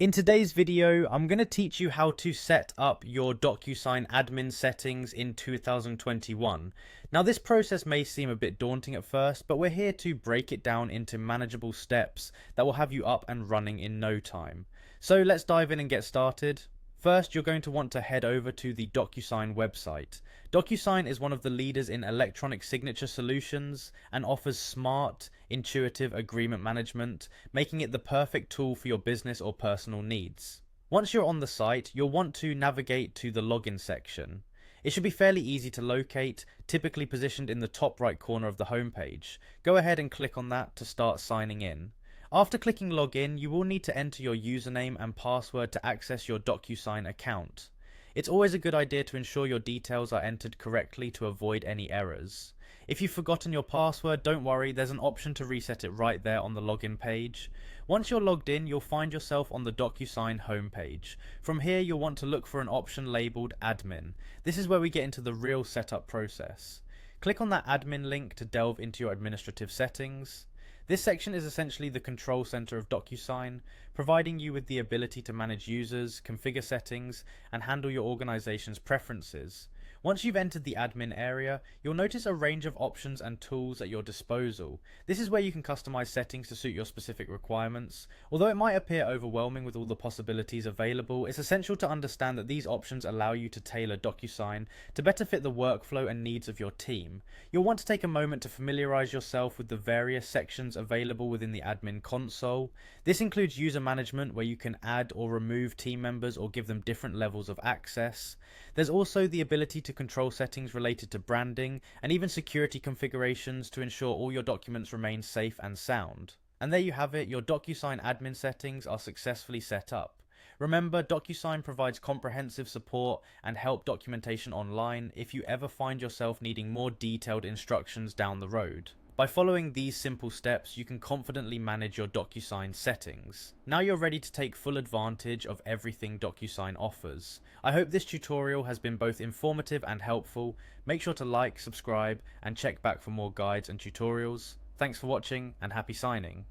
In today's video, I'm going to teach you how to set up your Docusign admin settings in 2021. Now, this process may seem a bit daunting at first, but we're here to break it down into manageable steps that will have you up and running in no time. So let's dive in and get started. First, you're going to want to head over to the Docusign website. Docusign is one of the leaders in electronic signature solutions and offers smart, intuitive agreement management, making it the perfect tool for your business or personal needs. Once you're on the site, you'll want to navigate to the login section. It should be fairly easy to locate, typically positioned in the top right corner of the homepage. Go ahead and click on that to start signing in. After clicking login, you will need to enter your username and password to access your Docusign account. It's always a good idea to ensure your details are entered correctly to avoid any errors. If you've forgotten your password, don't worry, there's an option to reset it right there on the login page. Once you're logged in, you'll find yourself on the Docusign homepage. From here, you'll want to look for an option labeled Admin. This is where we get into the real setup process. Click on that admin link to delve into your administrative settings. This section is essentially the control center of Docusign, providing you with the ability to manage users, configure settings, and handle your organization's preferences. Once you've entered the admin area, you'll notice a range of options and tools at your disposal. This is where you can customize settings to suit your specific requirements. Although it might appear overwhelming with all the possibilities available, it's essential to understand that these options allow you to tailor Docusign to better fit the workflow and needs of your team. You'll want to take a moment to familiarize yourself with the various sections available within the admin console. This includes user management, where you can add or remove team members or give them different levels of access. There's also the ability to control settings related to branding and even security configurations to ensure all your documents remain safe and sound. And there you have it, your Docusign admin settings are successfully set up. Remember, Docusign provides comprehensive support and help documentation online if you ever find yourself needing more detailed instructions down the road. By following these simple steps, you can confidently manage your Docusign settings. Now you're ready to take full advantage of everything Docusign offers. I hope this tutorial has been both informative and helpful. Make sure to like, subscribe, and check back for more guides and tutorials. Thanks for watching, and happy signing.